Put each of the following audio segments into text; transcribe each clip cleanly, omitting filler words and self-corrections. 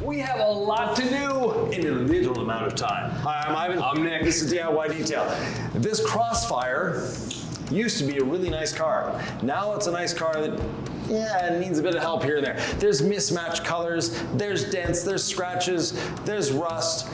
We have a lot to do in a little amount of time. Hi, I'm Ivan. I'm Nick. This is DIY Detail. This Crossfire used to be a really nice car. Now it's a nice car that, it needs a bit of help here and there. There's mismatched colors, there's dents, there's scratches, there's rust.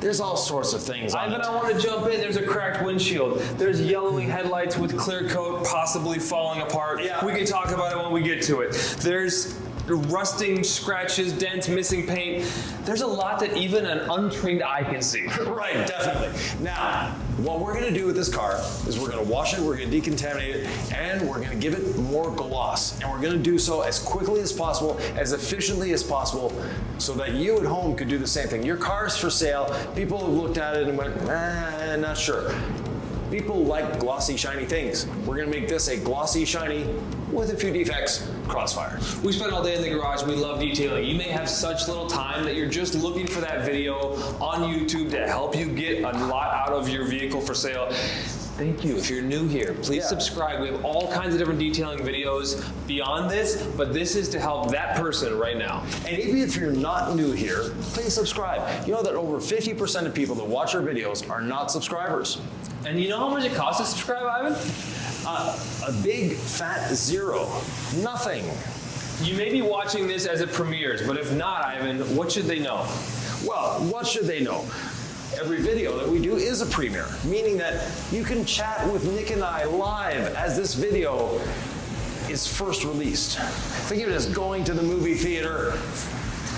There's all sorts of things on Ivan, it. I want to jump in. There's a cracked windshield. There's yellowing headlights with clear coat possibly falling apart. Yeah. We can talk about it when we get to it. There's rusting, scratches, dents, missing paint. There's a lot that even an untrained eye can see. Right, definitely. Now, what we're gonna do with this car is we're gonna wash it, we're gonna decontaminate it, and we're gonna give it more gloss. And we're gonna do so as quickly as possible, as efficiently as possible, so that you at home could do the same thing. Your car is for sale. People have looked at it and went, not sure. People like glossy, shiny things. We're gonna make this a glossy, shiny, with a few defects, Crossfire. We spend all day in the garage. We love detailing. You may have such little time that you're just looking for that video on YouTube to help you get a lot out of your vehicle for sale. Thank you. If you're new here, please subscribe. We have all kinds of different detailing videos beyond this, but this is to help that person right now. And even if you're not new here, please subscribe. You know that over 50% of people that watch our videos are not subscribers. And you know how much it costs to subscribe, Ivan? A big fat zero. Nothing. You may be watching this as it premieres, but if not, Ivan, what should they know? Well, what should they know? Every video that we do is a premiere, meaning that you can chat with Nick and I live as this video is first released. Think of it as going to the movie theater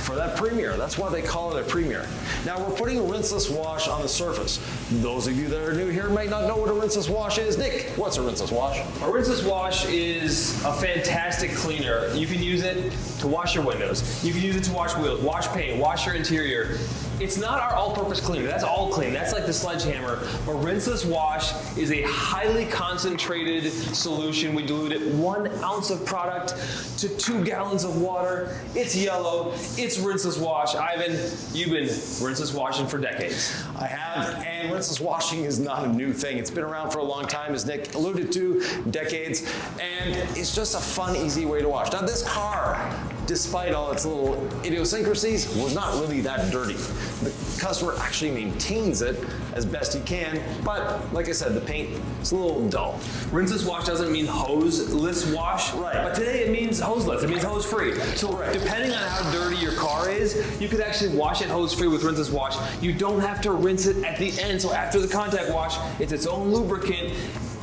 for that premiere. That's why they call it a premiere. Now we're putting a rinseless wash on the surface. Those of you that are new here might not know what a rinseless wash is. Nick, what's a rinseless wash? A rinseless wash is a fantastic cleaner. You can use it to wash your windows. You can use it to wash wheels, wash paint, wash your interior. It's not our all-purpose cleaner. That's all clean. That's like the sledgehammer. A rinseless wash is a highly concentrated solution. We diluted 1 ounce of product to 2 gallons of water. It's yellow. It's rinseless wash. Ivan, you've been rinseless washing for decades. I have, and rinseless washing is not a new thing. It's been around for a long time, as Nick alluded to, decades, and it's just a fun, easy way to wash. Now this car, despite all its little idiosyncrasies, was not really that dirty. The customer actually maintains it as best he can, but like I said, the paint is a little dull. Rinseless wash doesn't mean hoseless wash, right? But today it means hoseless. It means hose free. So depending on how dirty your car is, you could actually wash it hose free with rinseless wash. You don't have to rinse it at the end. So after the contact wash, it's its own lubricant,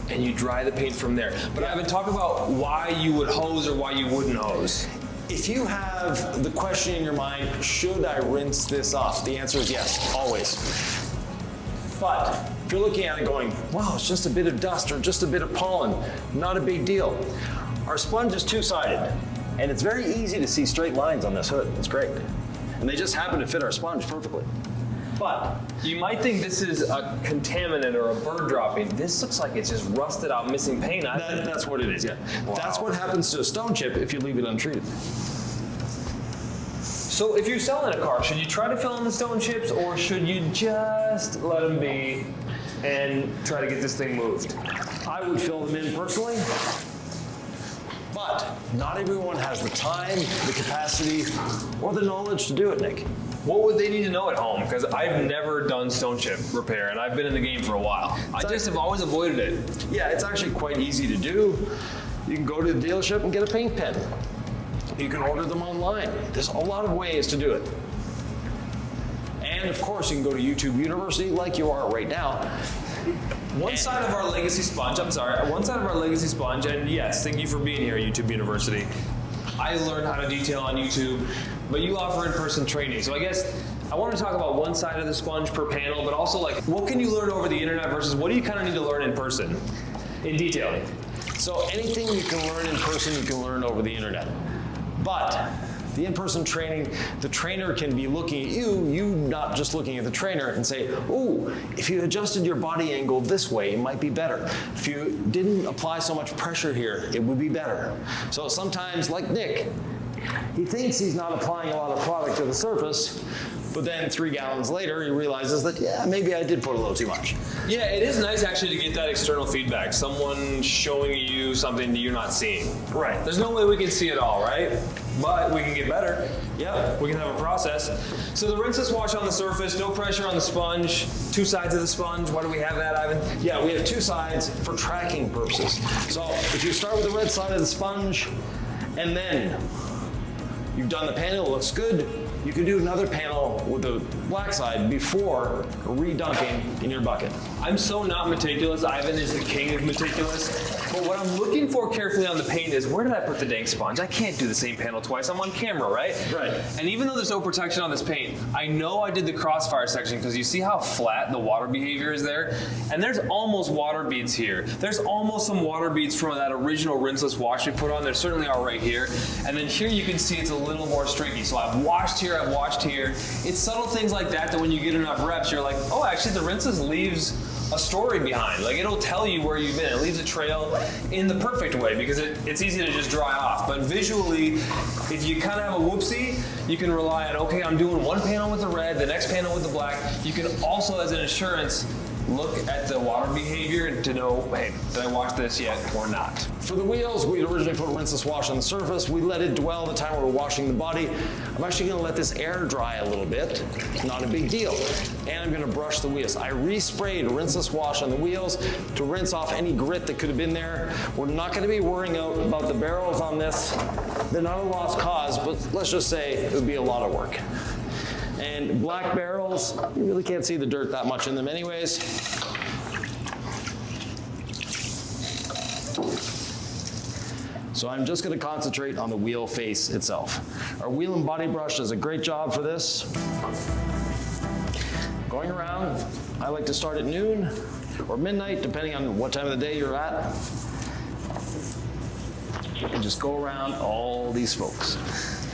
and you dry the paint from there. But I've been talking about why you would hose or why you wouldn't hose. If you have the question in your mind, should I rinse this off? The answer is yes, always. But if you're looking at it going, wow, it's just a bit of dust or just a bit of pollen, not a big deal. Our sponge is two-sided, and it's very easy to see straight lines on this hood. It's great. And they just happen to fit our sponge perfectly. But you might think this is a contaminant or a bird dropping. This looks like it's just rusted out, missing paint. That's what it is, yeah. Wow. That's what happens to a stone chip if you leave it untreated. So if you're selling a car, should you try to fill in the stone chips or should you just let them be and try to get this thing moved? I would fill them in personally, but not everyone has the time, the capacity, or the knowledge to do it, Nick. What would they need to know at home? Because I've never done stone chip repair and I've been in the game for a while. I just have always avoided it. Yeah, it's actually quite easy to do. You can go to the dealership and get a paint pen. You can order them online. There's a lot of ways to do it. And of course, you can go to YouTube University like you are right now. One side of our legacy sponge, and yes, thank you for being here at YouTube University. I learned how to detail on YouTube, but you offer in-person training. So I guess I want to talk about one side of the sponge per panel, but also like, what can you learn over the internet versus what do you kind of need to learn in person in detailing? So anything you can learn in person, you can learn over the internet. But the in-person training, the trainer can be looking at you not just looking at the trainer and say, oh, if you adjusted your body angle this way, it might be better. If you didn't apply so much pressure here, it would be better. So sometimes, like Nick, he thinks he's not applying a lot of product to the surface, but then 3 gallons later, he realizes that, yeah, maybe I did put a little too much. Yeah, it is nice actually to get that external feedback. Someone showing you something that you're not seeing. Right. There's no way we can see it all, right? but we can get better. Yep. We can have a process. So the rinseless wash on the surface, no pressure on the sponge, two sides of the sponge. Why do we have that, Ivan? Yeah, we have two sides for tracking purposes. So if you start with the red side of the sponge, and then you've done the panel, it looks good, you can do another panel with the black side before redunking in your bucket. I'm so not meticulous. Ivan is the king of meticulous. But what I'm looking for carefully on the paint is, where did I put the dang sponge? I can't do the same panel twice. I'm on camera, right? Right. And even though there's no protection on this paint, I know I did the crossfire section because you see how flat the water behavior is there? And there's almost water beads here. There's almost some water beads from that original rinseless wash we put on. There certainly are right here. And then here you can see it's a little more streaky. So I've washed here, I've washed here. It's subtle things like that that when you get enough reps, you're like, oh, actually the rinseless leaves a story behind. Like, it'll tell you where you've been. It leaves a trail in the perfect way because it's easy to just dry off. But visually, if you kind of have a whoopsie, you can rely on, okay, I'm doing one panel with the red, the next panel with the black. You can also, as an assurance, look at the water behavior to know, hey, did I wash this yet or not? For the wheels, we originally put rinseless wash on the surface. We let it dwell the time we were washing the body. I'm actually gonna let this air dry a little bit. Not a big deal. And I'm gonna brush the wheels. I resprayed rinseless wash on the wheels to rinse off any grit that could have been there. We're not gonna be worrying about the barrels on this. They're not a lost cause, but let's just say it would be a lot of work. And black barrels, you really can't see the dirt that much in them anyways. So I'm just going to concentrate on the wheel face itself. Our wheel and body brush does a great job for this. Going around, I like to start at noon or midnight, depending on what time of the day you're at. And just go around all these spokes.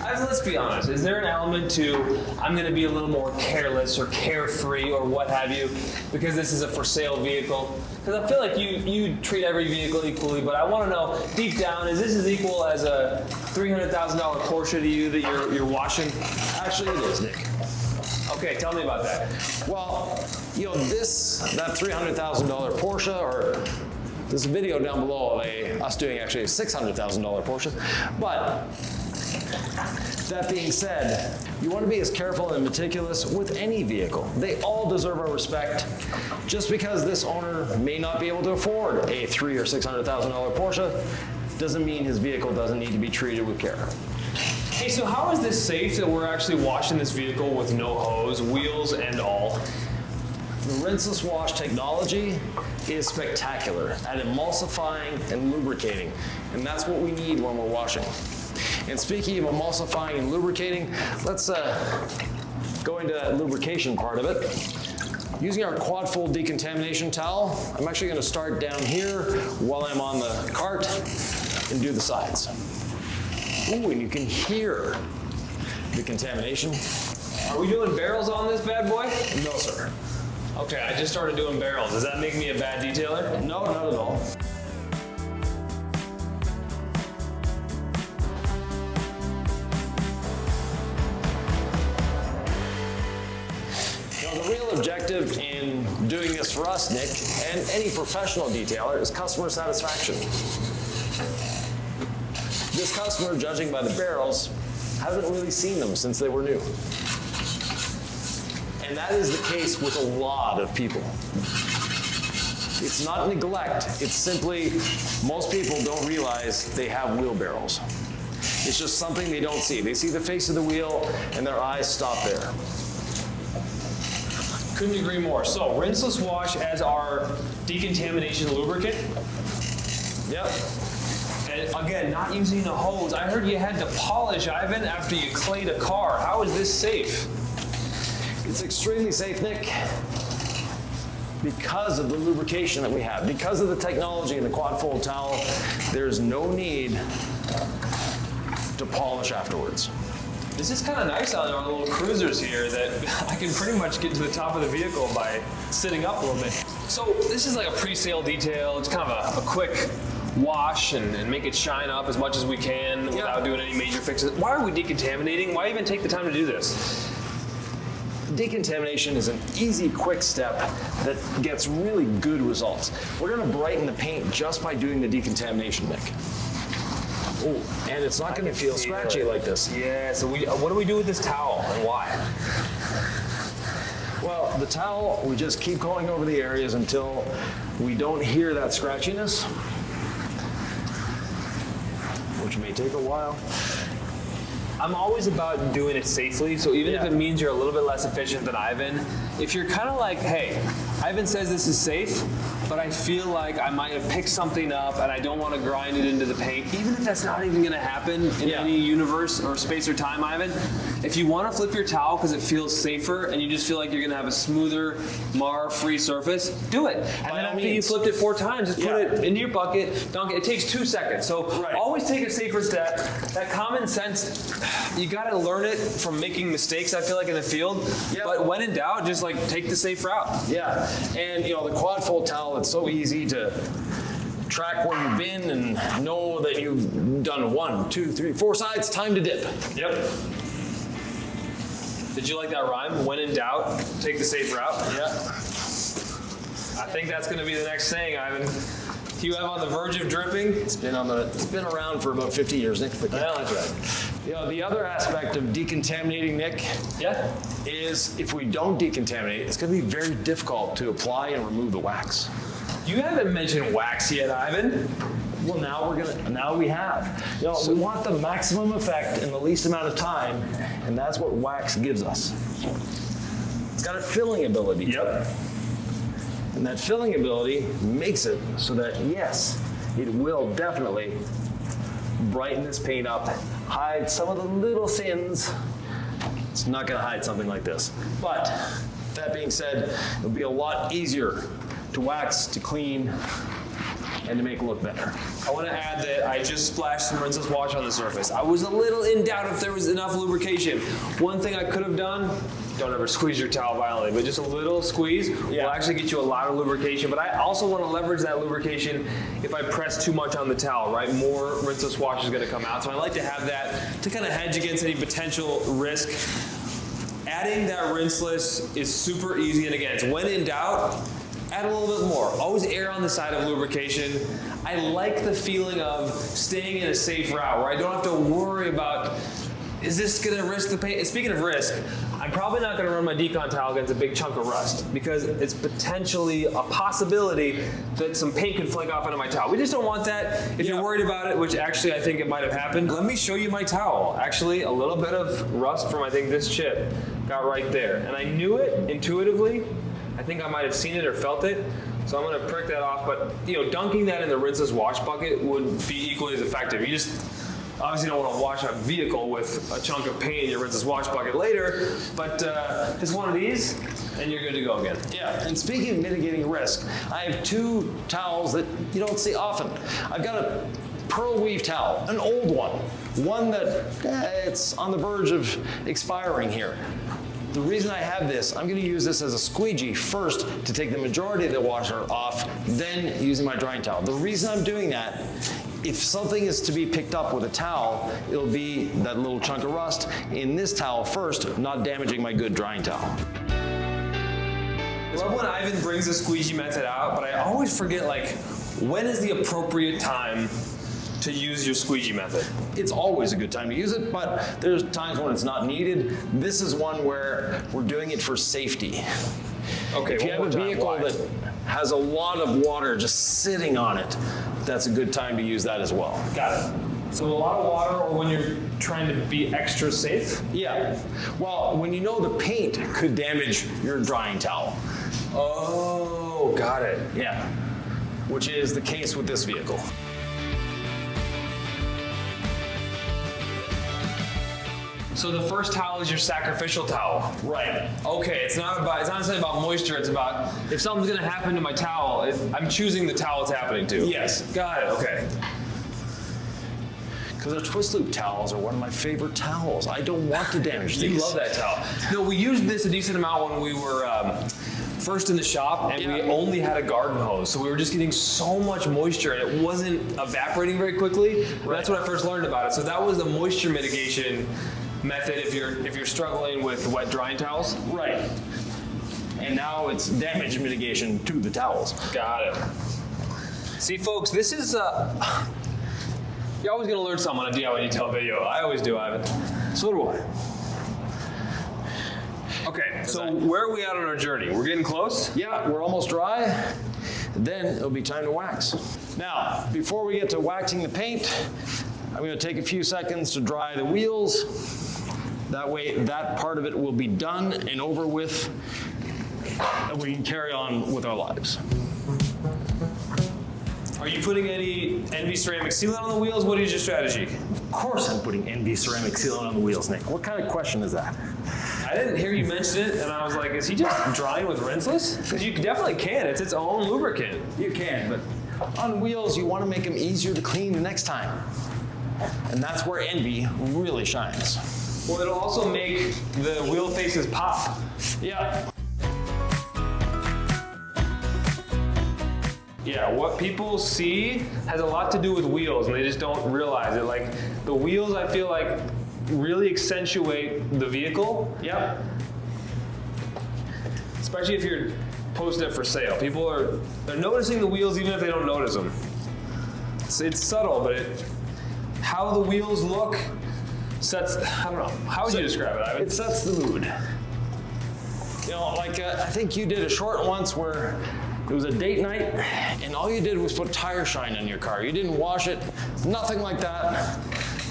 Let's be honest, is there an element to, I'm going to be a little more careless or carefree or what have you because this is a for sale vehicle? Because I feel like you treat every vehicle equally, but I want to know deep down, is this as equal as a $300,000 Porsche to you that you're washing? Actually, it is, Nick. Okay, tell me about that. Well, you know, that $300,000 Porsche, or there's a video down below of us doing actually a $600,000 Porsche, but that being said, you want to be as careful and meticulous with any vehicle. They all deserve our respect. Just because this owner may not be able to afford a $300,000 or $600,000 Porsche doesn't mean his vehicle doesn't need to be treated with care. Hey, so how is this safe that we're actually washing this vehicle with no hose, wheels and all? The rinseless wash technology is spectacular at emulsifying and lubricating, and that's what we need when we're washing. And speaking of emulsifying and lubricating, let's go into that lubrication part of it. Using our quad fold decontamination towel, I'm actually going to start down here while I'm on the cart and do the sides. Ooh, and you can hear the contamination. Are we doing barrels on this bad boy? No, sir. Okay, I just started doing barrels. Does that make me a bad detailer? No, not at all. The real objective in doing this for us, Nick, and any professional detailer, is customer satisfaction. This customer, judging by the barrels, hasn't really seen them since they were new. And that is the case with a lot of people. It's not neglect, it's simply most people don't realize they have wheel barrels. It's just something they don't see. They see the face of the wheel and their eyes stop there. Couldn't agree more. So, rinseless wash as our decontamination lubricant. Yep. And again, not using a hose. I heard you had to polish, Ivan, after you clayed a car. How is this safe? It's extremely safe, Nick, because of the lubrication that we have. Because of the technology in the quad fold towel, there's no need to polish afterwards. This is kind of nice on our little cruisers here that I can pretty much get to the top of the vehicle by sitting up a little bit. So this is like a pre-sale detail. It's kind of a quick wash and make it shine up as much as we can without doing any major fixes. Why are we decontaminating? Why even take the time to do this? Decontamination is an easy, quick step that gets really good results. We're going to brighten the paint just by doing the decontamination, Nick. Ooh, and it's not going to feel scratchy like this. Yeah, so what do we do with this towel and why? Well, the towel, we just keep going over the areas until we don't hear that scratchiness, which may take a while. I'm always about doing it safely, so even if it means you're a little bit less efficient than Ivan, if you're kind of like, hey, Ivan says this is safe, but I feel like I might have picked something up and I don't want to grind it into the paint, even if that's not even going to happen in any universe or space or time, Ivan, if you want to flip your towel because it feels safer and you just feel like you're going to have a smoother, mar-free surface, do it. And then after you flipped it 4 times, just put it into your bucket, dunk it. It takes 2 seconds. So always take a safer step. That common sense, you got to learn it from making mistakes, I feel like, in the field. But when in doubt, just like take the safe route. Yeah, and you know, the quad fold towel, it's so easy to track where you've been and know that you've done 1, 2, 3, 4 sides, time to dip. Yep. Did you like that rhyme? When in doubt, take the safe route? Yeah. I think that's going to be the next saying, Ivan. You have on the verge of dripping? It's been around for about 50 years, Nick. But yeah, that's right. You know, the other aspect of decontaminating, Nick, is if we don't decontaminate, it's going to be very difficult to apply and remove the wax. You haven't mentioned wax yet, Ivan. Well, now we have. You know, we want the maximum effect in the least amount of time, and that's what wax gives us. It's got a filling ability. Yep. And that filling ability makes it so that, yes, it will definitely brighten this paint up, hide some of the little sins. It's not going to hide something like this. But that being said, it'll be a lot easier to wax, to clean, and to make it look better. I want to add that I just splashed some Rinseless wash on the surface. I was a little in doubt if there was enough lubrication. One thing I could have done, don't ever squeeze your towel violently, but just a little squeeze will actually get you a lot of lubrication. But I also want to leverage that lubrication if I press too much on the towel, right? More Rinseless wash is going to come out. So I like to have that to kind of hedge against any potential risk. Adding that Rinseless is super easy, and again, it's when in doubt, add a little bit more. Always err on the side of lubrication. I like the feeling of staying in a safe route where I don't have to worry about, is this gonna risk the paint? Speaking of risk, I'm probably not gonna run my Decon towel against a big chunk of rust because it's potentially a possibility that some paint could flake off into my towel. We just don't want that. If you're worried about it, which actually I think it might have happened, let me show you my towel. Actually, a little bit of rust from, I think, this chip got right there. And I knew it intuitively. I think I might have seen it or felt it, so I'm going to prick that off. But you know, dunking that in the Rinseless wash bucket would be equally as effective. You just obviously don't want to wash a vehicle with a chunk of paint in your Rinseless wash bucket later, but just one of these, and you're good to go again. Yeah, and speaking of mitigating risk, I have 2 towels that you don't see often. I've got a pearl weave towel, an old one that it's on the verge of expiring here. The reason I have this, I'm going to use this as a squeegee first to take the majority of the water off, then using my drying towel. The reason I'm doing that, if something is to be picked up with a towel, it'll be that little chunk of rust in this towel first, not damaging my good drying towel. I love when Ivan brings the squeegee method out, but I always forget, like, when is the appropriate time to use your squeegee method? It's always a good time to use it, but there's times when it's not needed. This is one where we're doing it for safety. Okay, if you have a vehicle that has a lot of water just sitting on it, that's a good time to use that as well. Got it. So a lot of water, or when you're trying to be extra safe? Yeah. Well, when you know the paint could damage your drying towel. Oh, got it. Yeah. Which is the case with this vehicle. So the first towel is your sacrificial towel. Right. Okay, it's not necessarily about moisture, it's about if something's gonna happen to my towel, I'm choosing the towel it's happening to. Yes. Got it, okay. Because our twist loop towels are one of my favorite towels. I don't want to damage these. You love that towel. No, we used this a decent amount when we were first in the shop, and we only had a garden hose, so we were just getting so much moisture, and it wasn't evaporating very quickly. Right. That's when I first learned about it. So that was the moisture mitigation method if you're struggling with wet drying towels. Right. And now it's damage mitigation to the towels. Got it. See, folks, this is You're always gonna learn something on a DIY detail video. I always do, Ivan. So do I. Okay, so where are we at on our journey? We're getting close? Yeah, we're almost dry. Then it'll be time to wax. Now, before we get to waxing the paint, I'm gonna take a few seconds to dry the wheels. That way, that part of it will be done and over with, and we can carry on with our lives. Are you putting any NV ceramic sealant on the wheels? What is your strategy? Of course I'm putting NV ceramic sealant on the wheels, Nick. What kind of question is that? I didn't hear you mention it, and I was like, is he just drying with Rinseless? Because you definitely can. It's its own lubricant. You can, but on wheels, you want to make them easier to clean the next time. And that's where NV really shines. Well, it'll also make the wheel faces pop. Yeah. Yeah, what people see has a lot to do with wheels, and they just don't realize it. Like, the wheels, I feel like, really accentuate the vehicle. Yep. Especially if you're posting it for sale. They're noticing the wheels even if they don't notice them. It's subtle, but how the wheels look sets, I don't know, how would you describe it, Ivan? It sets the mood. You know, like I think you did a short once where it was a date night and all you did was put tire shine on your car. You didn't wash it, nothing like that.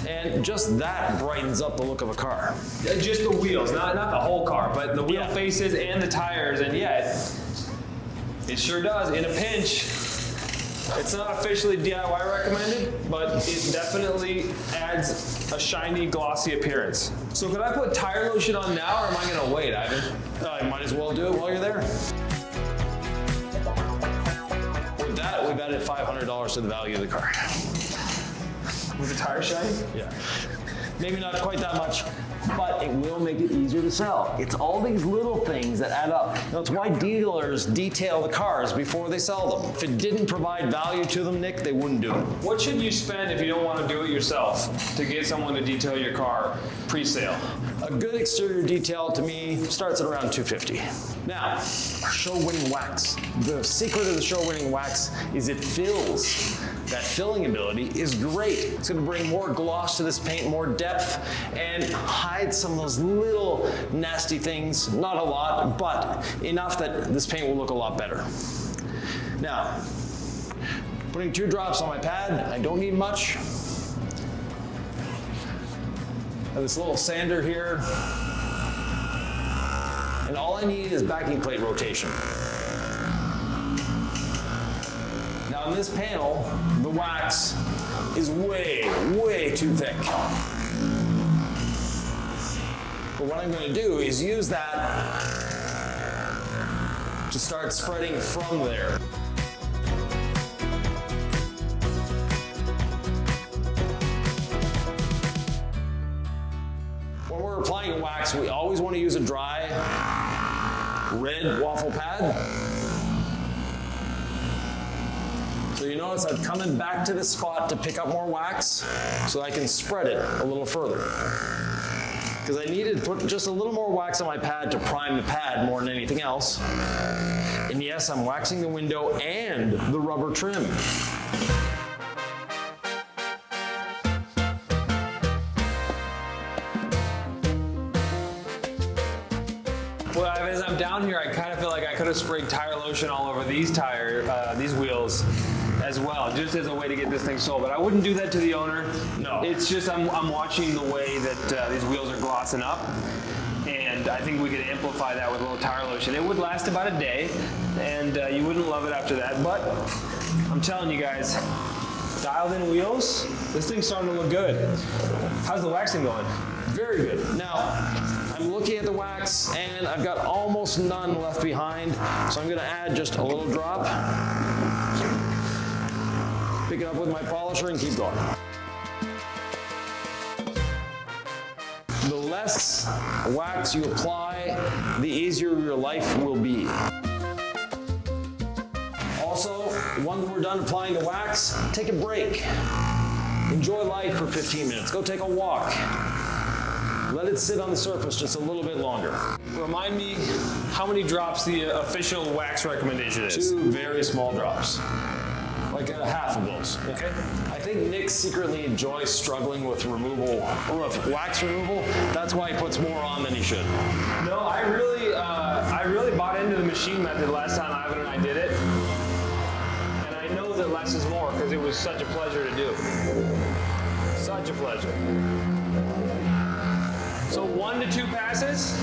And just that brightens up the look of a car. Just the wheels, not the whole car, but the wheel Yeah. faces and the tires, and yeah, it sure does. In a pinch, it's not officially DIY recommended, but it definitely adds a shiny, glossy appearance. So could I put tire lotion on now, or am I gonna wait, Ivan? You might as well do it while you're there. With that, we've added $500 to the value of the car. With the tire shine? Yeah. Maybe not quite that much, but it will make it easier to sell. It's all these little things that add up. That's why dealers detail the cars before they sell them. If it didn't provide value to them, Nick, they wouldn't do it. What should you spend if you don't want to do it yourself to get someone to detail your car pre-sale? A good exterior detail to me starts at around $250. Now, our show-winning wax. The secret of the show-winning wax is it fills. That filling ability is great. It's going to bring more gloss to this paint, more depth, and hide some of those little nasty things. Not a lot, but enough that this paint will look a lot better. Now, putting 2 drops on my pad. I don't need much. I have this little sander here. And all I need is backing plate rotation. Now in this panel, the wax is way, way too thick. But what I'm going to do is use that to start spreading from there. When we're applying wax, we always want to use a dry red waffle pad. So you notice I'm coming back to this spot to pick up more wax so I can spread it a little further. Because I needed to put just a little more wax on my pad to prime the pad more than anything else. And yes, I'm waxing the window and the rubber trim. Well, as I'm down here, I kind of feel like I could have sprayed tire lotion all over these wheels as well, just as a way to get this thing sold. But I wouldn't do that to the owner. No. It's just I'm watching the way that these wheels are glossing up, and I think we could amplify that with a little tire lotion. It would last about a day, and you wouldn't love it after that. But I'm telling you guys, dialed in wheels, this thing's starting to look good. How's the waxing going? Very good. Now, I'm looking at the wax and I've got almost none left behind, so I'm going to add just a little drop. Pick it up with my polisher and keep going. The less wax you apply, the easier your life will be. Also, once we're done applying the wax, take a break. Enjoy life for 15 minutes. Go take a walk. Let it sit on the surface just a little bit longer. Remind me how many drops the official wax recommendation is. 2 very small drops. Like like a half of those. Okay. I think Nick secretly enjoys struggling with removal, or with wax removal. That's why he puts more on than he should. No, I really bought into the machine method last time Ivan and I did it. And I know that less is more because it was such a pleasure to do. Such a pleasure. So 1 to 2 passes?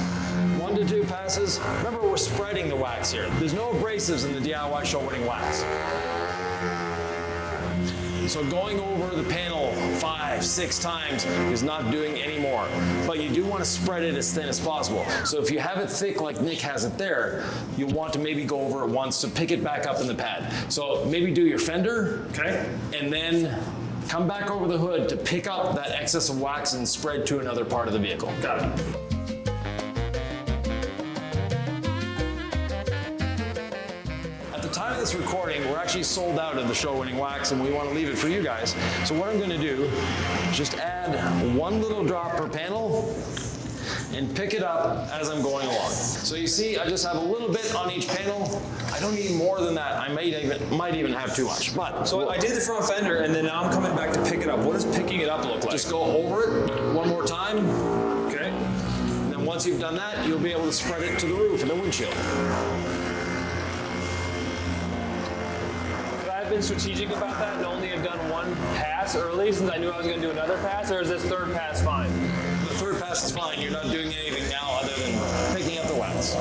1 to 2 passes. Remember, we're spreading the wax here. There's no abrasives in the DIY show winning wax. So going over the panel 5, 6 times is not doing any more. But you do want to spread it as thin as possible. So if you have it thick like Nick has it there, you'll want to maybe go over it once to pick it back up in the pad. So maybe do your fender, Okay. and then come back over the hood to pick up that excess of wax and spread to another part of the vehicle. Got it. At the time of this recording, we're actually sold out of the show-winning wax, and we want to leave it for you guys. So what I'm going to do is just add 1 little drop per panel and pick it up as I'm going along. So you see, I just have a little bit on each panel. I don't need more than that. I might even have too much. But So I did the front fender, and then now I'm coming back to pick it up. What does picking it up look like? just go over it 1 more time. Okay. And then once you've done that, you'll be able to spread it to the roof and the windshield. Could I have been strategic about that and only have done 1 pass early since I knew I was going to do another pass, or is this 3rd pass fine? The 3rd pass is fine. You're not doing anything now other than picking up the wax.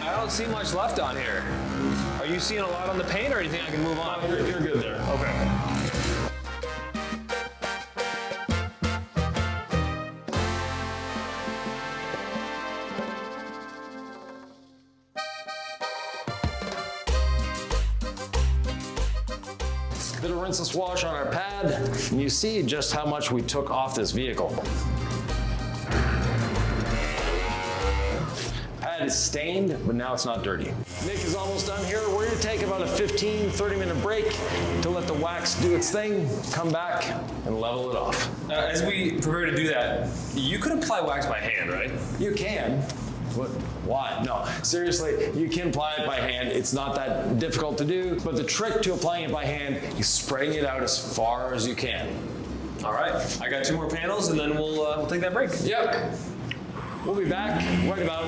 I don't see much left on here. Are you seeing a lot on the paint, or do you think I can move on? You're good there. Okay. Bit of rinseless wash on our pad, and you see just how much we took off this vehicle. Pad is stained, but now it's not dirty. Nick is almost done here. We're gonna take about a 15-30 minute break to let the wax do its thing, come back, and level it off. As we prepare to do that, you could apply wax by hand, right? You can. What? Why? No, seriously, you can apply it by hand. It's not that difficult to do, but the trick to applying it by hand is spraying it out as far as you can. All right. I got 2 more panels, and then we'll take that break. Yep. We'll be back right about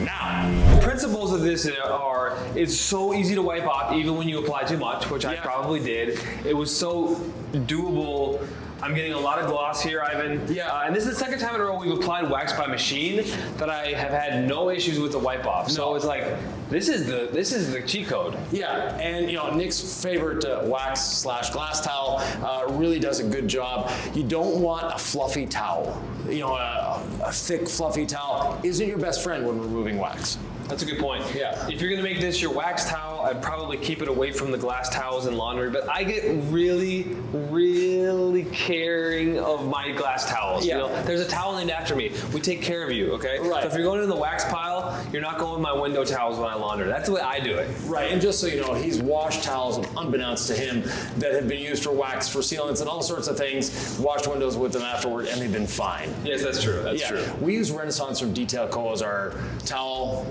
now. The principles of this are, it's so easy to wipe off even when you apply too much, which I probably did. It was so doable. I'm getting a lot of gloss here, Ivan. Yeah. And this is the 2nd time in a row we've applied wax by machine that I have had no issues with the wipe off. So it's like, this is the cheat code. Yeah, and you know, Nick's favorite wax/glass towel really does a good job. You don't want a fluffy towel. You know, a thick, fluffy towel isn't your best friend when removing wax. That's a good point. Yeah. If you're gonna make this your wax towel, I'd probably keep it away from the glass towels and laundry, but I get really, really caring of my glass towels. Yeah. You know, there's a towel named after me. We take care of you, okay? Right. So if you're going in the wax pile, you're not going in my window towels when I launder. That's the way I do it. Right, and just so you know, he's washed towels, unbeknownst to him, that have been used for wax, for sealants, and all sorts of things, washed windows with them afterward, and they've been fine. Yes, that's true. That's true. We use Renaissance from Detail Co. as our towel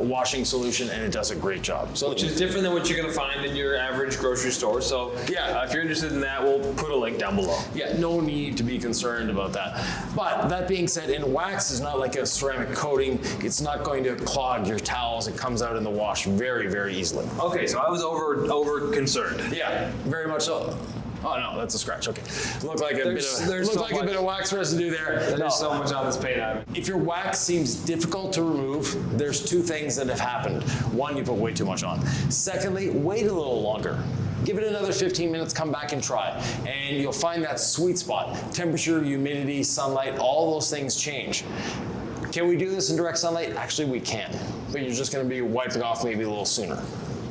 washing solution, and it does a great job. So, Which is different than what you're gonna find in your average grocery store. So if you're interested in that, we'll put a link down below. yeah, no need to be concerned about that. But that being said, and wax is not like a ceramic coating. It's not going to clog your towels. It comes out in the wash very, very easily. Okay, so I was over concerned. Yeah, very much so. Oh no, that's a scratch. Okay, looked like a bit of wax residue there. There's so much on this paint, Ivan. If your wax seems difficult to remove, there's 2 things that have happened. 1, you put way too much on. Secondly, wait a little longer. Give it another 15 minutes, come back and try. And you'll find that sweet spot. Temperature, humidity, sunlight, all those things change. Can we do this in direct sunlight? Actually, we can. But you're just gonna be wiping off maybe a little sooner.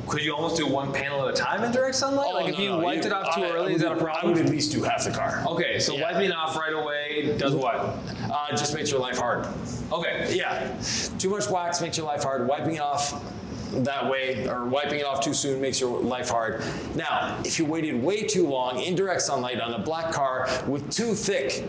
Could you almost do 1 panel at a time in direct sunlight? Oh, like if you wiped it off too early, is that a I problem? would at least do half the car. Okay, so wiping off right away does what? Just makes your life hard. Okay. Yeah, too much wax makes your life hard. Wiping it off that way, or wiping it off too soon, makes your life hard. Now, if you waited way too long in direct sunlight on a black car with too thick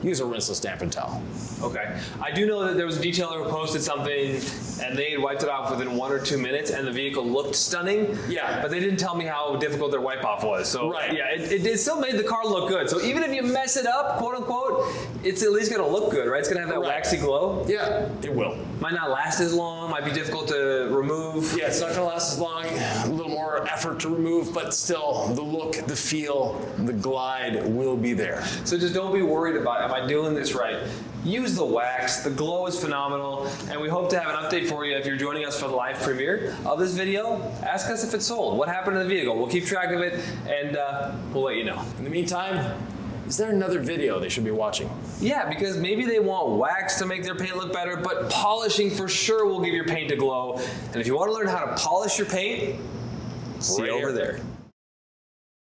use a rinseless dampened towel. Okay. I do know that there was a detailer who posted something and they had wiped it off within 1 or 2 minutes and the vehicle looked stunning. Yeah. But they didn't tell me how difficult their wipe off was. So Right. yeah, it still made the car look good. So even if you mess it up, quote unquote, it's at least gonna look good, right? It's gonna have that Right. waxy glow. Yeah, it will. Might not last as long, might be difficult to remove. Yeah, it's not gonna last as long, a little more effort to remove, but still, the look, the feel, the glide will be there. So just don't be worried about, am I doing this right? Use the wax, the glow is phenomenal, and we hope to have an update for you if you're joining us for the live premiere of this video. Ask us if it's sold. What happened to the vehicle? We'll keep track of it, and we'll let you know. In the meantime, is there another video they should be watching? Yeah, because maybe they want wax to make their paint look better, but polishing for sure will give your paint a glow. And if you want to learn how to polish your paint, see you over there.